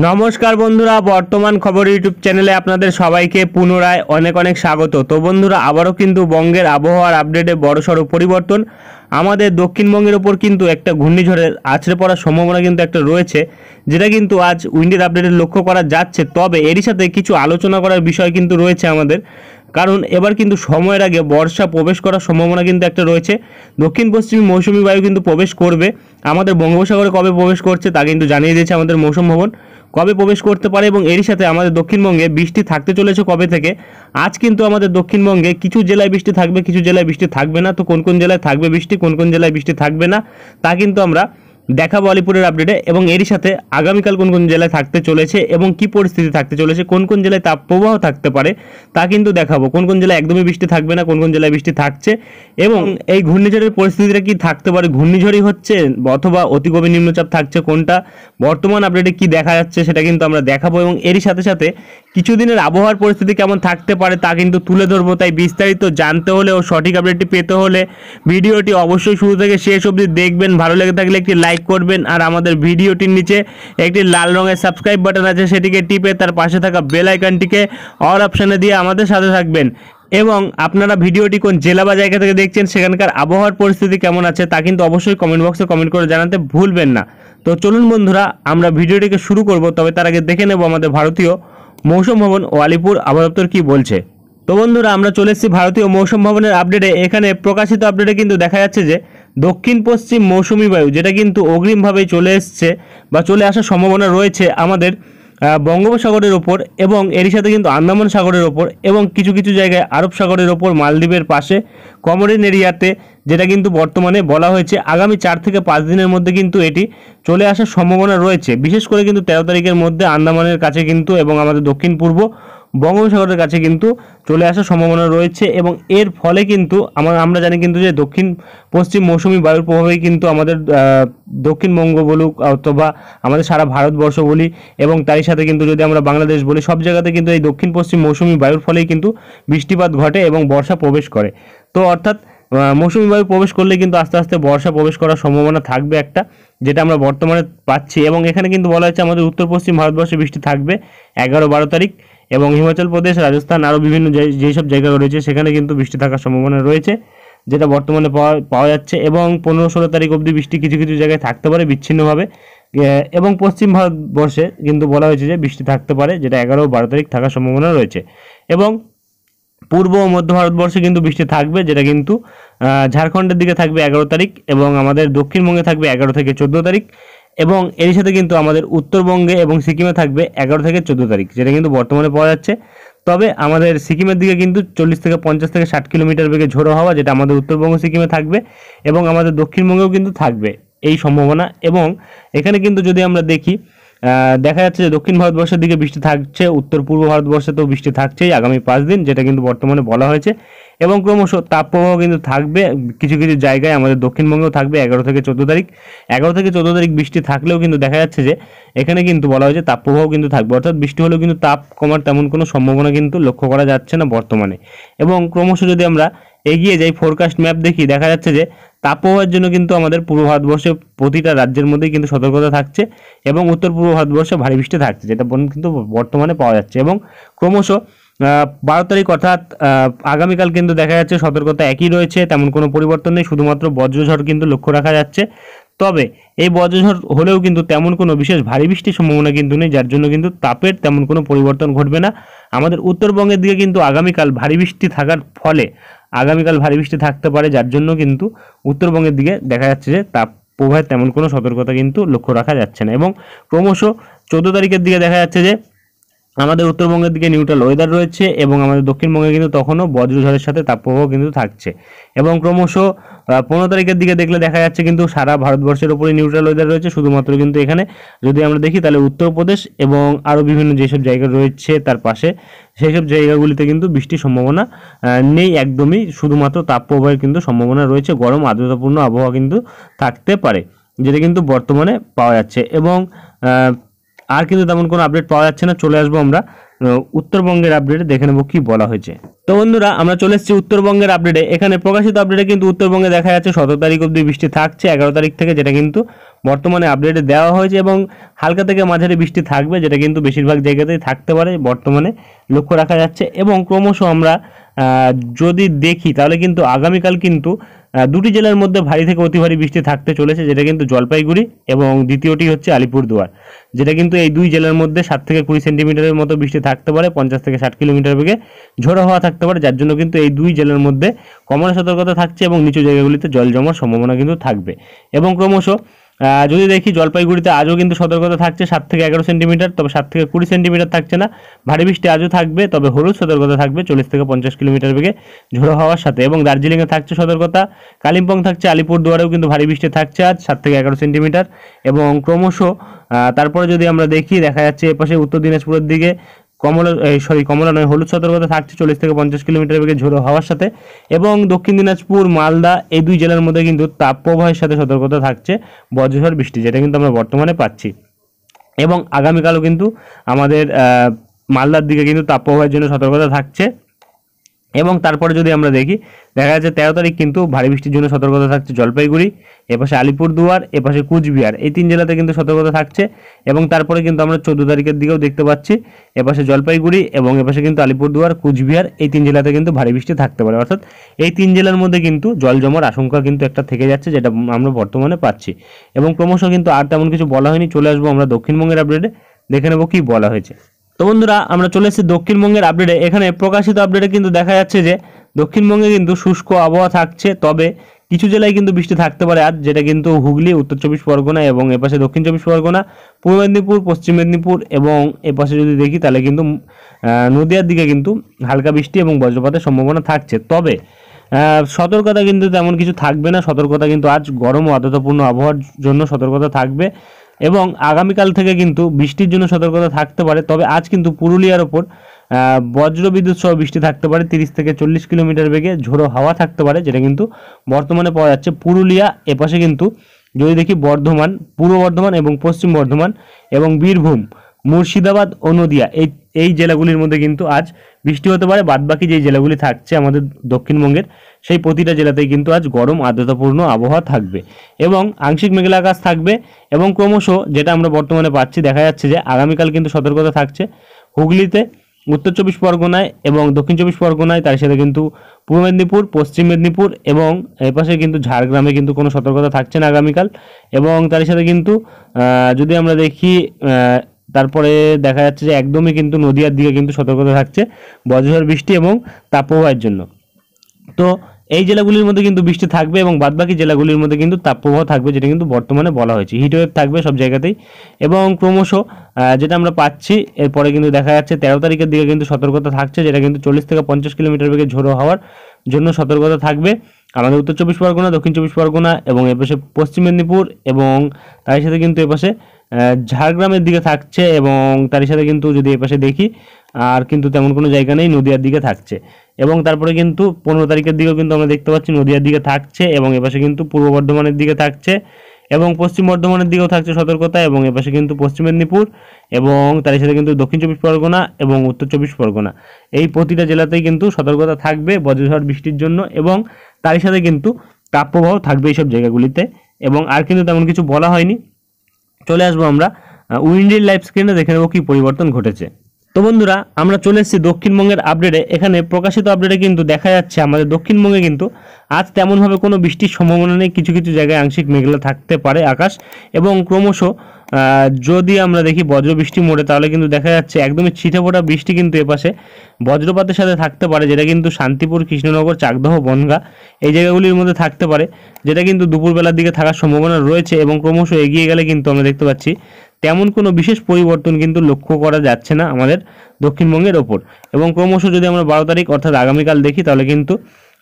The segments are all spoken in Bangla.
নমস্কার বন্ধুরা, বর্তমান খবর ইউটিউব চ্যানেলে আপনাদের সবাইকে পুনরায় অনেক অনেক স্বাগত। তো বন্ধুরা, আবারও কিন্তু বঙ্গের আবহাওয়ার আপডেটে বড়সড় পরিবর্তন। আমাদের দক্ষিণবঙ্গের ওপর কিন্তু একটা ঘূর্ণিঝড়ের আছড়ে পড়ার সম্ভাবনা কিন্তু একটা রয়েছে, যেটা কিন্তু আজ উইন্ডের আপডেটে লক্ষ্য করা যাচ্ছে। তবে এরই সাথে কিছু আলোচনা করার বিষয় কিন্তু রয়েছে আমাদের, কারণ এবার কিন্তু সময়ের আগে বর্ষা প্রবেশ করার সম্ভাবনা কিন্তু একটা রয়েছে। দক্ষিণ পশ্চিমী মৌসুমি বায়ু কিন্তু প্রবেশ করবে আমাদের বঙ্গোপসাগরে। কবে প্রবেশ করছে তা কিন্তু জানিয়ে দিয়েছে আমাদের মৌসুম ভবন, কবে প্রবেশ করতে পারে। এবং এরই সাথে আমাদের দক্ষিণবঙ্গে বৃষ্টি থাকতে চলেছে কবে থেকে। আজ কিন্তু আমাদের দক্ষিণবঙ্গে কিছু জেলায় বৃষ্টি থাকবে, কিছু জেলায় বৃষ্টি থাকবে না। তো কোন কোন জেলায় থাকবে বৃষ্টি, কোন কোন জেলায় বৃষ্টি থাকবে না, তা কিন্তু আমরা দেখাবো আলিপুরের আপডেটে। এবং এরই সাথে আগামীকাল কোন কোন জেলায় থাকতে চলেছে এবং কি পরিস্থিতি থাকতে চলেছে, কোন কোন জেলায় তাপপ্রবাহ থাকতে পারে তা কিন্তু দেখাবো। কোন কোন জেলায় একদমই বৃষ্টি থাকবে না, কোন কোন জেলায় বৃষ্টি থাকছে, এবং এই ঘূর্ণিঝড়ের পরিস্থিতিটা কি থাকতে পারে, ঘূর্ণিঝড়ই হচ্ছে অথবা অতি গভীর নিম্নচাপ থাকছে, কোনটা বর্তমান আপডেটে কি দেখা যাচ্ছে সেটা কিন্তু আমরা দেখাবো। এবং এরই সাথে সাথে কিছুদিনের আবহাওয়ার পরিস্থিতি কেমন থাকতে পারে তা কিন্তু তুলে ধরবো। তাই বিস্তারিত জানতে হলে ও সঠিক আপডেটটি পেতে হলে ভিডিওটি অবশ্যই শুরু থেকে শেষ অবধি দেখবেন। ভালো লেগে থাকলে একটি লাইক করবেন, আর আমাদের ভিডিওটির নিচে একটি লাল রঙের সাবস্ক্রাইব বাটন আছে, সেটিকে টিপে তার পাশে থাকা বেল আইকনটিকে অল অপশানে দিয়ে আমাদের সাথে থাকবেন। এবং আপনারা ভিডিওটি কোন জেলা বা জায়গা থেকে দেখছেন, সেখানকার আবহাওয়ার পরিস্থিতি কেমন আছে তা কিন্তু অবশ্যই কমেন্ট বক্সে কমেন্ট করে জানাতে ভুলবেন না। তো চলুন বন্ধুরা, আমরা ভিডিওটিকে শুরু করব। তবে তার আগে দেখে নেব আমাদের ভারতীয় মৌসুম ভবন ও আলিপুর আবহাওয়া দপ্তর কী বলছে। তো বন্ধুরা, আমরা চলে এসেছি ভারতীয় মৌসুম ভবনের আপডেটে। এখানে প্রকাশিত আপডেটে কিন্তু দেখা যাচ্ছে যে দক্ষিণ পশ্চিম মৌসুমি বায়ু, যেটা কিন্তু অগ্রিমভাবেই চলে এসছে বা চলে আসার সম্ভাবনা রয়েছে আমাদের বঙ্গোপসাগরের ওপর, এবং এরই সাথে কিন্তু আন্দামান সাগরের ওপর, এবং কিছু কিছু জায়গায় আরব সাগরের ওপর, মালদ্বীপের পাশে কমোরিন এরিয়াতে, যেটা কিন্তু বর্তমানে বলা হয়েছে আগামী 4 থেকে 5 দিনের মধ্যে কিন্তু এটি চলে আসার সম্ভাবনা রয়েছে। বিশেষ করে কিন্তু 13 তারিখের মধ্যে আন্দামানের কাছে কিন্তু এবং আমাদের দক্ষিণ পূর্ব বঙ্গোপসাগরের কাছে কিন্তু চলে আসার সম্ভাবনা রয়েছে। এবং এর ফলে কিন্তু আমরা জানি কিন্তু যে দক্ষিণ পশ্চিম মৌসুমি বায়ুর প্রভাবেই কিন্তু আমাদের দক্ষিণবঙ্গ বলুক অথবা আমাদের সারা ভারতবর্ষ বলি, এবং তারই সাথে কিন্তু যদি আমরা বাংলাদেশ বলি, সব জায়গাতে কিন্তু এই দক্ষিণ পশ্চিম মৌসুমি বায়ুর ফলেই কিন্তু বৃষ্টিপাত ঘটে এবং বর্ষা প্রবেশ করে। তো অর্থাৎ মৌসুমি বায়ু প্রবেশ করলে কিন্তু আস্তে আস্তে বর্ষা প্রবেশ করার সম্ভাবনা থাকবে একটা, যেটা আমরা বর্তমানে পাচ্ছি। এবং এখানে কিন্তু বলা হচ্ছে আমাদের উত্তর পশ্চিম ভারতবর্ষে বৃষ্টি থাকবে 11-12 তারিখ, এবং হিমাচল প্রদেশ, রাজস্থান, আরও বিভিন্ন যেসব জায়গা রয়েছে সেখানে কিন্তু বৃষ্টি থাকার সম্ভাবনা রয়েছে, যেটা বর্তমানে পাওয়া যাচ্ছে। এবং 15-16 তারিখ অবধি বৃষ্টি কিছু কিছু জায়গায় থাকতে পারে বিচ্ছিন্নভাবে। এবং পশ্চিম ভারতবর্ষে কিন্তু বলা হয়েছে যে বৃষ্টি থাকতে পারে, যেটা 11-12 তারিখ থাকার সম্ভাবনা রয়েছে। এবং পূর্ব ও মধ্য ভারতবর্ষে কিন্তু বৃষ্টি থাকবে, যেটা কিন্তু ঝাড়খণ্ডের দিকে থাকবে 11 তারিখ, এবং আমাদের দক্ষিণবঙ্গে থাকবে 11 থেকে 14 তারিখ, এবং এর সাথে কিন্তু আমাদের উত্তরবঙ্গে এবং সিকিমে থাকবে 11 থেকে 14 তারিখ, যেটা কিন্তু বর্তমানে পাওয়া যাচ্ছে। তবে আমাদের সিকিমের দিকে কিন্তু 40 থেকে 50 থেকে 60 কিলোমিটার বেগে ঝোড়ো হাওয়া, যেটা আমাদের উত্তরবঙ্গ সিকিমে থাকবে, এবং আমাদের দক্ষিণবঙ্গেও কিন্তু থাকবে এই সম্ভাবনা। এবং এখানে কিন্তু যদি আমরা দেখি, দেখা যাচ্ছে যে দক্ষিণ ভারতবর্ষের দিকে বৃষ্টি থাকছে, উত্তর পূর্ব ভারতবর্ষেও বৃষ্টি থাকছেই আগামী 5 দিন, যেটা কিন্তু বর্তমানে বলা হয়েছে। এবং ক্রমশ তাপপ্রবাহ কিন্তু থাকবে কিছু কিছু জায়গায়, আমাদের দক্ষিণবঙ্গেও থাকবে 11 থেকে 14 তারিখ। 11 থেকে 14 তারিখ বৃষ্টি থাকলেও কিন্তু দেখা যাচ্ছে যে এখানে কিন্তু বলা হয়েছে তাপপ্রবাহ কিন্তু থাকবে, অর্থাৎ বৃষ্টি হলেও কিন্তু তাপ কমার তেমন কোনো সম্ভাবনা কিন্তু লক্ষ্য করা যাচ্ছে না বর্তমানে। এবং ক্রমশ যদি আমরা এগিয়ে যাই, ফোরকাস্ট ম্যাপ দেখি, দেখা যাচ্ছে যে তাপপ্রবাহের জন্য কিন্তু আমাদের পূর্ব ভারতবর্ষে প্রতিটা রাজ্যের মধ্যেই কিন্তু সতর্কতা থাকছে, এবং উত্তর পূর্ব ভারতবর্ষে ভারী বৃষ্টি থাকছে, যেটা কিন্তু বর্তমানে পাওয়া যাচ্ছে। এবং ক্রমশ 12 তারিখ অর্থাৎ আগামীকাল কিন্তু দেখা যাচ্ছে সতর্কতা একই রয়েছে, তেমন কোনো পরিবর্তন নেই, শুধুমাত্র বজ্রঝড় কিন্তু লক্ষ্য রাখা যাচ্ছে। তবে এই বজ্রঝড় হলেও কিন্তু তেমন কোনো বিশেষ ভারী বৃষ্টির সম্ভাবনা কিন্তু নেই, যার জন্য কিন্তু তাপের তেমন কোনো পরিবর্তন ঘটবে না। আমাদের উত্তরবঙ্গের দিকে কিন্তু আগামীকাল ভারী বৃষ্টি থাকার ফলে আগামীকাল ভারী বৃষ্টি থাকতে পারে, যার জন্য কিন্তু উত্তরবঙ্গের দিকে দেখা যাচ্ছে যে তাপ প্রবাহের তেমন কোনো সতর্কতা কিন্তু লক্ষ্য রাখা যাচ্ছে না। এবং ক্রমশ 14 তারিখের দিকে দেখা যাচ্ছে যে আমাদের উত্তরবঙ্গের দিকে নিউট্রাল ওয়েদার রয়েছে, এবং আমাদের দক্ষিণবঙ্গে কিন্তু তখনও বজ্রঝড়ের সাথে তাপপ্রবাহ কিন্তু থাকছে। এবং ক্রমশ 15 তারিখের দিকে দেখলে দেখা যাচ্ছে কিন্তু সারা ভারতবর্ষের উপরে নিউট্রাল ওয়েদার রয়েছে, শুধুমাত্র কিন্তু এখানে যদি আমরা দেখি তাহলে উত্তরপ্রদেশ এবং আরও বিভিন্ন যেসব জায়গা রয়েছে তার পাশে, সেই সব জায়গাগুলিতে কিন্তু বৃষ্টির সম্ভাবনা নেই একদমই, শুধুমাত্র তাপপ্রবাহের কিন্তু সম্ভাবনা রয়েছে। গরম আর্দ্রতাপূর্ণ আবহাওয়া কিন্তু থাকতে পারে, যেটা কিন্তু বর্তমানে পাওয়া যাচ্ছে। এবং আর কিন্তু তেমন কোনো আপডেট পাওয়া যাচ্ছে না। চলে আসবো আমরা উত্তরবঙ্গের আপডেটে, দেখে নেবো কি বলা হয়েছে। তো বন্ধুরা, আমরা চলে এসেছি উত্তরবঙ্গের আপডেটে। এখানে প্রকাশিত আপডেটে কিন্তু উত্তরবঙ্গে দেখা যাচ্ছে 17 তারিখ অবধি বৃষ্টি থাকছে 11 তারিখ থেকে, যেটা কিন্তু বর্তমানে আপডেটে দেওয়া হয়েছে এবং হালকা থেকে মাঝারি বৃষ্টি থাকবে, যেটা কিন্তু বেশিরভাগ জায়গাতেই থাকতে পারে বর্তমানে লক্ষ্য রাখা যাচ্ছে। এবং ক্রমশ আমরা যদি দেখি তাহলে কিন্তু আগামীকাল কিন্তু দুটি জেলার মধ্যে ভারী থেকে অতি ভারী বৃষ্টি থাকতে চলেছে, যেটা কিন্তু জলপাইগুড়ি এবং দ্বিতীয়টি হচ্ছে আলিপুরদুয়ার, যেটা কিন্তু এই দুই জেলার মধ্যে 7 থেকে 20 সেন্টিমিটারের মতো বৃষ্টি থাকতে পারে, 50 থেকে 60 কিলোমিটার বেগে ঝোড়ো হাওয়া থাকতে পারে, যার জন্য কিন্তু এই দুই জেলার মধ্যে কমলা সতর্কতা থাকছে এবং নিচু জায়গাগুলিতে জল জমার সম্ভাবনা কিন্তু থাকবে। এবং ক্রমশ যদি দেখি জলপাইগুড়িতে আজও কিন্তু সতর্কতা থাকছে 7 থেকে 11 সেন্টিমিটার, তবে 7 থেকে 20 সেন্টিমিটার থাকছে না, ভারী বৃষ্টি আজও থাকবে, তবে হলুদ সতর্কতা থাকবে 40 থেকে 50 কিলোমিটার বেগে ঝোড়ো হাওয়ার সাথে। এবং দার্জিলিংয়ে থাকছে সতর্কতা, কালিম্পং থাকছে, আলিপুরদুয়ারেও কিন্তু ভারী বৃষ্টি থাকছে আজ 7 থেকে 11 সেন্টিমিটার। এবং ক্রমশ তারপরে যদি আমরা দেখি দেখা যাচ্ছে এপাশে উত্তর দিনাজপুরের দিকে কমলা নয় হলুদ সতর্কতা থাকছে 40 থেকে 50 কিলোমিটার বেগে ঝোড়ো হাওয়ার সাথে। এবং দক্ষিণ দিনাজপুর, মালদা এই দুই জেলার মধ্যে কিন্তু তাপপ্রবাহের সাথে সতর্কতা থাকছে বজ্রঝড় বৃষ্টি, যেটা কিন্তু আমরা বর্তমানে পাচ্ছি। এবং আগামীকালও কিন্তু আমাদের মালদার দিকে কিন্তু তাপপ্রবাহের জন্য সতর্কতা থাকছে। এবং তারপরে যদি আমরা দেখি দেখা যাচ্ছে 13 তারিখ কিন্তু ভারী বৃষ্টির জন্য সতর্কতা থাকছে জলপাইগুড়ি, এপাশে আলিপুরদুয়ার, এপাশে কুচবিহার, এই তিন জেলাতে কিন্তু সতর্কতা থাকছে। এবং তারপরে কিন্তু আমরা 14 তারিখের দিকেও দেখতে পাচ্ছি এপাশে জলপাইগুড়ি এবং এপাশে কিন্তু আলিপুরদুয়ার, কুচবিহার এই তিন জেলাতে কিন্তু ভারী বৃষ্টি থাকতে পারে, অর্থাৎ এই তিন জেলার মধ্যে কিন্তু জল জমার আশঙ্কা কিন্তু একটা থেকে যাচ্ছে, যেটা আমরা বর্তমানে পাচ্ছি। এবং ক্রমশ কিন্তু আর তেমন কিছু বলা হয়নি, চলে আসবো আমরা দক্ষিণবঙ্গের আপডেটে, দেখে নেবো কি বলা হয়েছে। তো বন্ধুরা আমরা চলে এসেছি দক্ষিণবঙ্গের আপডেটে। এখানে প্রকাশিত আপডেটে কিন্তু দেখা যাচ্ছে যে দক্ষিণবঙ্গে কিন্তু শুষ্ক আবহাওয়া থাকছে, তবে কিছু জেলায় কিন্তু বৃষ্টি থাকতে পারে আজ, যেটা কিন্তু হুগলি, উত্তর 24 পরগনা এবং এপাশে দক্ষিণ 24 পরগনা, পূর্ব মেদিনীপুর, পশ্চিম মেদিনীপুর এবং এপাশে যদি দেখি তাহলে কিন্তু নদিয়ার দিকে কিন্তু হালকা বৃষ্টি এবং বজ্রপাতের সম্ভাবনা থাকছে। তবে সতর্কতা কিন্তু তেমন কিছু থাকবে না, সতর্কতা কিন্তু আজ গরম ও আর্দ্রতাপূর্ণ আবহাওয়ার জন্য সতর্কতা থাকবে এবং আগামীকাল থেকে কিন্তু বৃষ্টির জন্য সতর্কতা থাকতে পারে। তবে আজ কিন্তু পুরুলিয়ার ওপর বজ্রবিদ্যুৎ সহ বৃষ্টি থাকতে পারে, 30 থেকে 40 কিলোমিটার বেগে ঝোড়ো হাওয়া থাকতে পারে, যেটা কিন্তু বর্তমানে পাওয়া যাচ্ছে পুরুলিয়া, এপাশে কিন্তু যদি দেখি বর্ধমান, পূর্ব বর্ধমান এবং পশ্চিম বর্ধমান এবং বীরভূম, মুর্শিদাবাদ ও নদিয়া এই জেলাগুলির মধ্যে কিন্তু আজ বৃষ্টি হতে পারে। বাদবাকি যে জেলাগুলি থাকছে আমাদের দক্ষিণবঙ্গের সেই প্রতিটা জেলাতেই কিন্তু আজ গরম আর্দ্রতাপূর্ণ আবহাওয়া থাকবে এবং আংশিক মেঘলা আকাশ থাকবে। এবং ক্রমশ যেটা আমরা বর্তমানে পাচ্ছি দেখা যাচ্ছে যে আগামীকাল কিন্তু সতর্কতা থাকছে হুগলিতে, উত্তর 24 পরগনায় এবং দক্ষিণ 24 পরগনায়, তার সাথে কিন্তু পূর্ব মেদিনীপুর, পশ্চিম মেদিনীপুর এবং এপাশে কিন্তু ঝাড়গ্রামে কিন্তু কোনো সতর্কতা থাকছে না আগামীকাল। এবং তার সাথে কিন্তু যদি আমরা দেখি তারপরে দেখা যাচ্ছে যে একদমই কিন্তু নদিয়ার দিকে কিন্তু সতর্কতা থাকছে বজ্রঝড় বৃষ্টি এবং তাপপ্রবাহের জন্য। তো এই জেলাগুলির মধ্যে কিন্তু বৃষ্টি থাকবে এবং বাদবাকি জেলাগুলির মধ্যে কিন্তু তাপপ্রবাহ থাকবে, যেটা কিন্তু বর্তমানে বলা হয়েছে। হিটওয়েভ থাকবে সব জায়গাতেই। এবং ক্রমশ যেটা আমরা পাচ্ছি এরপরে কিন্তু দেখা যাচ্ছে 13 তারিখের দিকে কিন্তু সতর্কতা থাকছে, যেটা কিন্তু 40 থেকে 50 কিলোমিটার বেগে ঝোড়ো হওয়ার জন্য সতর্কতা থাকবে আমাদের উত্তর 24 পরগনা, দক্ষিণ 24 পরগনা এবং এপাশে পশ্চিম মেদিনীপুর এবং তার সাথে কিন্তু এপাশে ঝাড়গ্রামের দিকে থাকছে। এবং তার সাথে কিন্তু যদি এপাশে দেখি আর কিন্তু তেমন কোনো জায়গা নেই, নদিয়ার দিকে থাকছে। এবং তারপরে কিন্তু 15 তারিখের দিকেও কিন্তু আমরা দেখতে পাচ্ছি নদিয়ার দিকে থাকছে এবং এপাশে কিন্তু পূর্ব বর্ধমানের দিকে থাকছে এবং পশ্চিম বর্ধমানের দিকেও থাকছে সতর্কতা এবং এপাশে কিন্তু পশ্চিম মেদিনীপুর এবং তার সাথে কিন্তু দক্ষিণ 24 পরগনা এবং উত্তর 24 পরগনা এই প্রতিটা জেলাতেই কিন্তু সতর্কতা থাকবে বজ্রঝড় বৃষ্টির জন্য এবং তার সাথে কিন্তু তাপপ্রবাহ থাকবে এইসব জায়গাগুলিতে। এবং আর কিন্তু তেমন কিছু বলা হয়নি। চলে আসবো আমরা উইন্ডির লাইভ স্ক্রিনে, দেখে নেবো কি পরিবর্তন ঘটেছে। তো বন্ধুরা আমরা চলে এসেছি দক্ষিণবঙ্গের আপডেটে। এখানে প্রকাশিত আপডেটে কিন্তু দেখা যাচ্ছে আমাদের দক্ষিণবঙ্গে কিন্তু আজ তেমনভাবে কোনো বৃষ্টির সম্ভাবনা নেই, কিছু কিছু জায়গায় আংশিক মেঘলা থাকতে পারে আকাশ। এবং ক্রমশ যদি আমরা দেখি বজ্রবৃষ্টি মোড়ে তাহলে কিন্তু দেখা যাচ্ছে একদমই ছিটে ফোটা বৃষ্টি কিন্তু এপাশে বজ্রপাতের সাথে থাকতে পারে, যেটা কিন্তু শান্তিপুর, কৃষ্ণনগর, চাকদহ, বনগাঁ এই জায়গাগুলির মধ্যে থাকতে পারে, যেটা কিন্তু দুপুরবেলার দিকে থাকার সম্ভাবনা রয়েছে। এবং ক্রমশ এগিয়ে গেলে কিন্তু আমরা দেখতে পাচ্ছি তেমন কোনো বিশেষ পরিবর্তন কিন্তু লক্ষ্য করা যাচ্ছে না আমাদের দক্ষিণবঙ্গের ওপর। এবং ক্রমশ যদি আমরা 12 তারিখ অর্থাৎ আগামীকাল দেখি তাহলে কিন্তু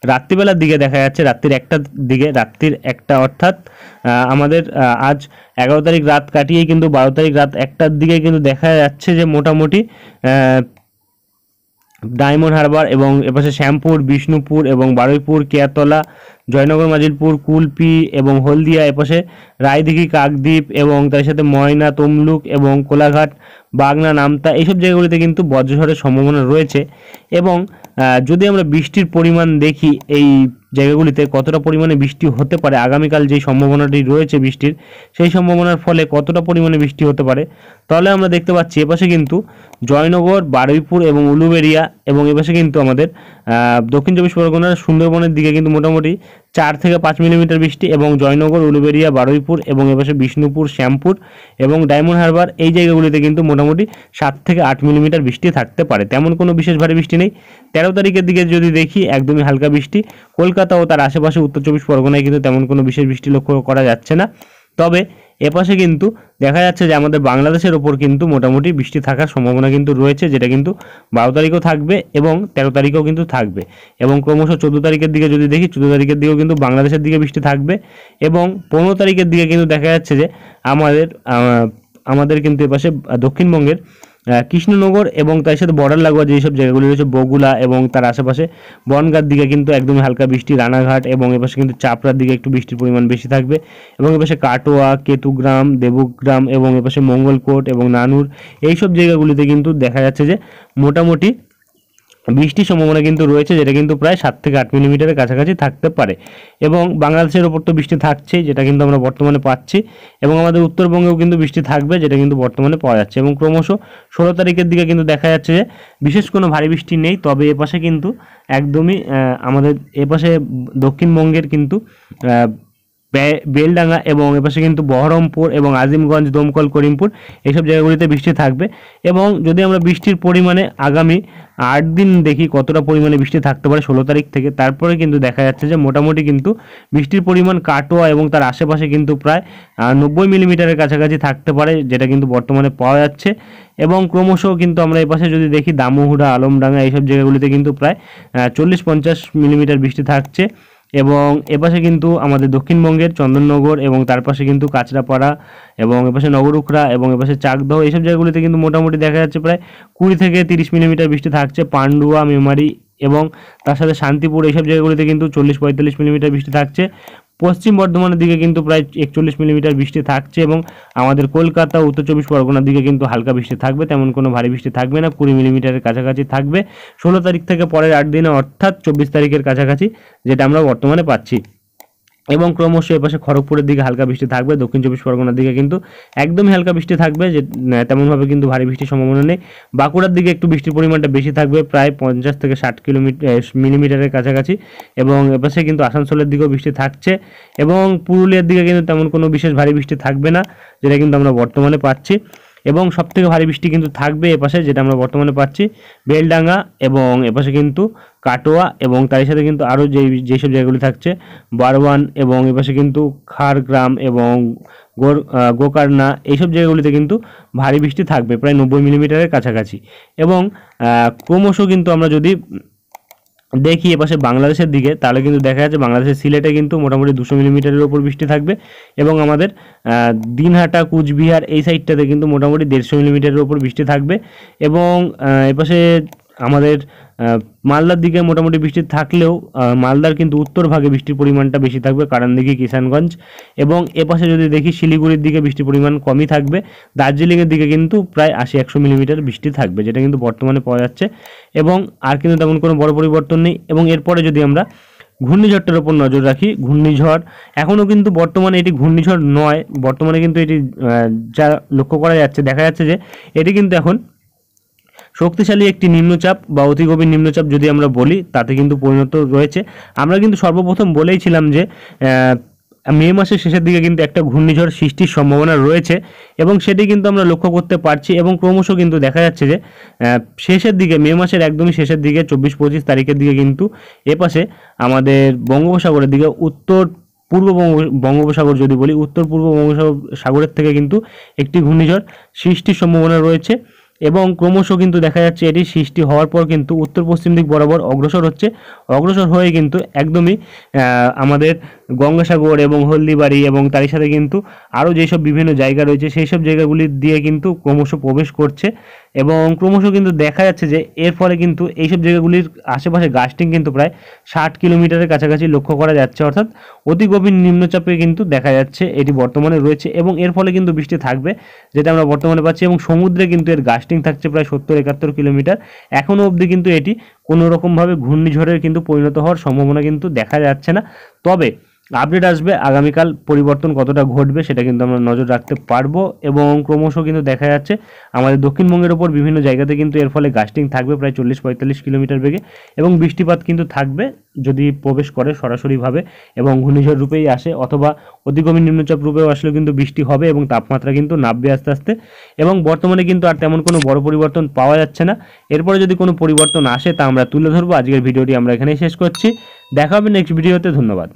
রাত্রিবেলার দিকে দেখা যাচ্ছে রাত্রির 1টার দিকে, রাত্রির 1টা অর্থাৎ আমাদের আজ 11 তারিখ রাত কাটিয়েই কিন্তু 12 তারিখ রাত 1টার দিকে কিন্তু দেখা যাচ্ছে যে মোটামুটি ডায়মন্ড হারবার এবং এপাশে শ্যামপুর, বিষ্ণুপুর এবং বারুইপুর, কেয়াতলা, জয়নগর, মাজিলপুর, কুলপি এবং হলদিয়া, এপাশে রায়দিঘি, কাকদ্বীপ এবং তার সাথে ময়না, তমলুক এবং কোলাঘাট, বাগনা, নামতা এইসব জায়গাগুলিতে কিন্তু বজ্রঝড়ের সম্ভাবনা রয়েছে। এবং যদি আমরা বৃষ্টির পরিমাণ দেখি এই জায়গাগুলিতে কতটা পরিমাণে বৃষ্টি হতে পারে, আগামীকাল যেই সম্ভাবনাটি রয়েছে বৃষ্টির, সেই সম্ভাবনার ফলে কতটা পরিমাণে বৃষ্টি হতে পারে, তাহলে আমরা দেখতে পাচ্ছি এপাশে কিন্তু জয়নগর, বারুইপুর এবং উলুবেড়িয়া এবং এপাশে কিন্তু আমাদের দক্ষিণ চব্বিশ পরগনার সুন্দরবনের দিকে কিন্তু মোটামুটি 4 থেকে 5 মিলিমিটার বৃষ্টি, এবং জয়নগর, উলুবেড়িয়া, বারুইপুর এবং এপাশে বিষ্ণুপুর, শ্যামপুর এবং ডায়মন্ড হারবার এই জায়গাগুলিতে কিন্তু মোটামুটি 7 থেকে 8 মিলিমিটার বৃষ্টি থাকতে পারে। তেমন কোনো বিশেষ ভারী বৃষ্টি নেই। 13 তারিখের দিকে যদি দেখি একদমই হালকা বৃষ্টি। কলকাতা ও তার আশেপাশে উত্তর চব্বিশ পরগনায় কিন্তু তেমন কোনো বিশেষ বৃষ্টি লক্ষ্য করা যাচ্ছে না। তবে এপাশে কিন্তু দেখা যাচ্ছে যে আমাদের বাংলাদেশের ওপর কিন্তু মোটামুটি বৃষ্টি থাকার সম্ভাবনা কিন্তু রয়েছে, যেটা কিন্তু 12 তারিখও থাকবে এবং 13 তারিখেও কিন্তু থাকবে। এবং ক্রমশ 14 তারিখের দিকে যদি দেখি, 14 তারিখের দিকেও কিন্তু বাংলাদেশের দিকে বৃষ্টি থাকবে এবং 15 তারিখের দিকে কিন্তু দেখা যাচ্ছে যে আমাদের কিন্তু এপাশে দক্ষিণবঙ্গের কৃষ্ণনগর এবং তার সাথে বর্ডার লাগোয়া যেসব জায়গাগুলি রয়েছে, বগুলা এবং তার আশেপাশে বনগাঁর দিকে কিন্তু একদমই হালকা বৃষ্টি, রানাঘাট এবং এপাশে কিন্তু চাপড়ার দিকে একটু বৃষ্টির পরিমাণ বেশি থাকবে এবং এপাশে কাটোয়া, কেতুগ্রাম, দেবগ্রাম এবং এপাশে মঙ্গলকোট এবং নানুর এইসব জায়গাগুলিতে কিন্তু দেখা যাচ্ছে যে মোটামুটি বৃষ্টির সম্ভাবনা কিন্তু রয়েছে, যেটা কিন্তু প্রায় 7 থেকে 8 মিলিমিটারের কাছাকাছি থাকতে পারে। এবং বাংলাদেশের ওপর তো বৃষ্টি থাকছেই, যেটা কিন্তু আমরা বর্তমানে পাচ্ছি, এবং আমাদের উত্তরবঙ্গেও কিন্তু বৃষ্টি থাকবে, যেটা কিন্তু বর্তমানে পাওয়া যাচ্ছে। এবং ক্রমশ 16 তারিখের দিকে কিন্তু দেখা যাচ্ছে যে বিশেষ কোনো ভারী বৃষ্টি নেই। তবে এপাশে কিন্তু একদমই আমাদের এপাশে দক্ষিণবঙ্গের কিন্তু বেলডাঙ্গা এবং এপাশে কিন্তু বহরমপুর এবং আজিমগঞ্জ, দমকল, করিমপুর এইসব জায়গাগুলিতে বৃষ্টি থাকবে। এবং যদি আমরা বৃষ্টির পরিমাণে আগামী 8 দিন দেখি কতটা পরিমাণে বৃষ্টি থাকতে পারে 16 তারিখ থেকে, তারপরে কিন্তু দেখা যাচ্ছে যে মোটামুটি কিন্তু বৃষ্টির পরিমাণ কাটোয়া এবং তার আশেপাশে কিন্তু প্রায় 90 মিলিমিটারের কাছাকাছি থাকতে পারে, যেটা কিন্তু বর্তমানে পাওয়া যাচ্ছে। এবং ক্রমশ কিন্তু আমরা এপাশে যদি দেখি দামোহরা, আলমডাঙ্গা এইসব জায়গাগুলিতে কিন্তু প্রায় 40-50 মিলিমিটার বৃষ্টি থাকছে। এবং এপাশে কিন্তু আমাদের দক্ষিণবঙ্গের চন্দননগর এবং তার পাশে কিন্তু কাঁচরাপাড়া এবং এপাশে নগরুখরা এবং এপাশে চাকদহ এইসব জায়গাগুলিতে কিন্তু মোটামুটি দেখা যাচ্ছে প্রায় 20 থেকে 30 মিলিমিটার বৃষ্টি থাকছে। পান্ডুয়া, মেমারি এবং তার সাথে শান্তিপুর এইসব জায়গাগুলিতে কিন্তু 40-45 মিলিমিটার বৃষ্টি থাকছে। পশ্চিম বর্ধমানের দিকে কিন্তু প্রায় 41 মিলিমিটার বৃষ্টি থাকছে এবং আমাদের কলকাতা, উত্তর চব্বিশ পরগনার দিকে কিন্তু হালকা বৃষ্টি থাকবে, তেমন কোনো ভারী বৃষ্টি থাকবে না, 20 মিলিমিটারের কাছাকাছি থাকবে 16 তারিখ থেকে পরের 8 দিনে, অর্থাৎ 24 তারিখের কাছাকাছি, যেটা আমরা বর্তমানে পাচ্ছি। এবং ক্রমশ এপাশে খড়গপুরের দিকে হালকা বৃষ্টি থাকবে, দক্ষিণ চব্বিশ পরগনার দিকে কিন্তু একদমই হালকা বৃষ্টি থাকবে, যে তেমনভাবে কিন্তু ভারী বৃষ্টির সম্ভাবনা নেই। বাঁকুড়ার দিকে একটু বৃষ্টির পরিমাণটা বেশি থাকবে, প্রায় 50 থেকে 60 মিলিমিটারের কাছাকাছি। এবং এপাশে কিন্তু আসানসোলের দিকেও বৃষ্টি থাকছে এবং পুরুলিয়ার দিকে কিন্তু তেমন কোনো বিশেষ ভারী বৃষ্টি থাকবে না, যেটা কিন্তু আমরা বর্তমানে পাচ্ছি। এবং সবথেকে ভারী বৃষ্টি কিন্তু থাকবে এপাশে, যেটা আমরা বর্তমানে পাচ্ছি, বেলডাঙ্গা এবং এপাশে কিন্তু কাটোয়া এবং তার সাথে কিন্তু আরও যেসব জায়গাগুলি থাকছে, বারওয়ান এবং এপাশে কিন্তু খাড়গ্রাম এবং গোকর্ণা এইসব জায়গাগুলিতে কিন্তু ভারী বৃষ্টি থাকবে প্রায় 90 মিলিমিটারের কাছাকাছি। এবং ক্রমশ কিন্তু আমরা যদি দেখি এপাশে বাংলাদেশের দিকে, তাহলে কিন্তু দেখা যাচ্ছে বাংলাদেশের সিলেটে কিন্তু মোটামুটি 200 মিলিমিটারের ওপর বৃষ্টি থাকবে এবং আমাদের দিনহাটা, কুচবিহার এই সাইডটাতে কিন্তু মোটামুটি 150 মিলিমিটারের ওপর বৃষ্টি থাকবে। এবং এপাশে আমাদের মালদার দিকে মোটামুটি বৃষ্টি থাকলেও মালদার কিন্তু উত্তর ভাগে বৃষ্টির পরিমাণটা বেশি থাকবে, কারণদিঘি, কিষানগঞ্জ। এবং এপাশে যদি দেখি শিলিগুড়ির দিকে বৃষ্টির পরিমাণ কমই থাকবে, দার্জিলিংয়ের দিকে কিন্তু প্রায় 80-100 মিলিমিটার বৃষ্টি থাকবে, যেটা কিন্তু বর্তমানে পাওয়া যাচ্ছে। এবং আর কিন্তু তেমন কোনো বড় পরিবর্তন নেই। এবং এরপরে যদি আমরা ঘূর্ণিঝড়টার উপর নজর রাখি, ঘূর্ণিঝড় এখনও কিন্তু বর্তমানে এটি ঘূর্ণিঝড় নয়, বর্তমানে কিন্তু এটি যা লক্ষ্য করা যাচ্ছে, দেখা যাচ্ছে যে এটি কিন্তু এখন শক্তিশালী একটি নিম্নচাপ বা অতি গভীর নিম্নচাপ যদি আমরা বলি, তাতে কিন্তু পরিণত রয়েছে। আমরা কিন্তু সর্বপ্রথম বলেইছিলাম যে মে মাসের শেষের দিকে কিন্তু একটা ঘূর্ণিঝড় সৃষ্টির সম্ভাবনা রয়েছে এবং সেটি কিন্তু আমরা লক্ষ্য করতে পারছি। এবং ক্রমশ কিন্তু দেখা যাচ্ছে যে শেষের দিকে, মে মাসের একদমই শেষের দিকে 24-25 তারিখের দিকে কিন্তু এপাশে আমাদের বঙ্গোপসাগরের দিকে উত্তর পূর্ব বঙ্গোপসাগর যদি বলি, উত্তর পূর্ব বঙ্গোপসাগরের থেকে কিন্তু একটি ঘূর্ণিঝড় সৃষ্টির সম্ভাবনা রয়েছে। এবং ক্রমশ কিন্তু দেখা যাচ্ছে এটি সৃষ্টি হওয়ার পর কিন্তু উত্তর পশ্চিম দিক বরাবর অগ্রসর হয়ে কিন্তু একদমই আমাদের গঙ্গাসাগর এবং হলদিবাড়ি এবং তারই সাথে কিন্তু আরও যেসব বিভিন্ন জায়গা রয়েছে সেই সব জায়গাগুলি দিয়ে কিন্তু ক্রমশ প্রবেশ করছে এবং ক্রমশ কিন্তু দেখা যাচ্ছে যে এর ফলে কিন্তু এইসব জায়গাগুলির আশেপাশে গাস্টিং কিন্তু প্রায় 60 কিলোমিটারের কাছাকাছি লক্ষ্য করা যাচ্ছে, অর্থাৎ অতি গভীর নিম্নচাপে কিন্তু দেখা যাচ্ছে এটি বর্তমানে রয়েছে এবং এর ফলে কিন্তু বৃষ্টি থাকবে, যেটা আমরা বর্তমানে পাচ্ছি। এবং সমুদ্রে কিন্তু এর গাস্টিং থাকছে প্রায় 70-71 কিলোমিটার। এখনও অবধি কিন্তু এটি কোনো রকমভাবে ঘূর্ণিঝড়ের কিন্তু পরিণত হওয়ার সম্ভাবনা কিন্তু দেখা যাচ্ছে না। তবে আপডেট আসবে আগামীকাল, পরিবর্তন কতটা ঘটবে সেটা কিন্তু আমরা নজর রাখতে পারবো। এবং ক্রমশ কিন্তু দেখা যাচ্ছে আমাদের দক্ষিণবঙ্গের ওপর বিভিন্ন জায়গাতে কিন্তু এর ফলে গাস্টিং থাকবে প্রায় 40-45 কিলোমিটার বেগে, এবং বৃষ্টিপাত কিন্তু থাকবে যদি প্রবেশ করে সরাসরিভাবে এবং ঘূর্ণিঝড় রূপেই আসে, অথবা অতি গভীর নিম্নচাপ রূপেও আসলেও কিন্তু বৃষ্টি হবে এবং তাপমাত্রা কিন্তু নামবে আস্তে আস্তে। এবং বর্তমানে কিন্তু আর তেমন কোনো বড় পরিবর্তন পাওয়া যাচ্ছে না। এরপরে যদি কোনো পরিবর্তন আসে তা আমরা তুলে ধরবো। আজকের ভিডিওটি আমরা এখানেই শেষ করছি। দেখা হবে নেক্সট ভিডিওতে। ধন্যবাদ।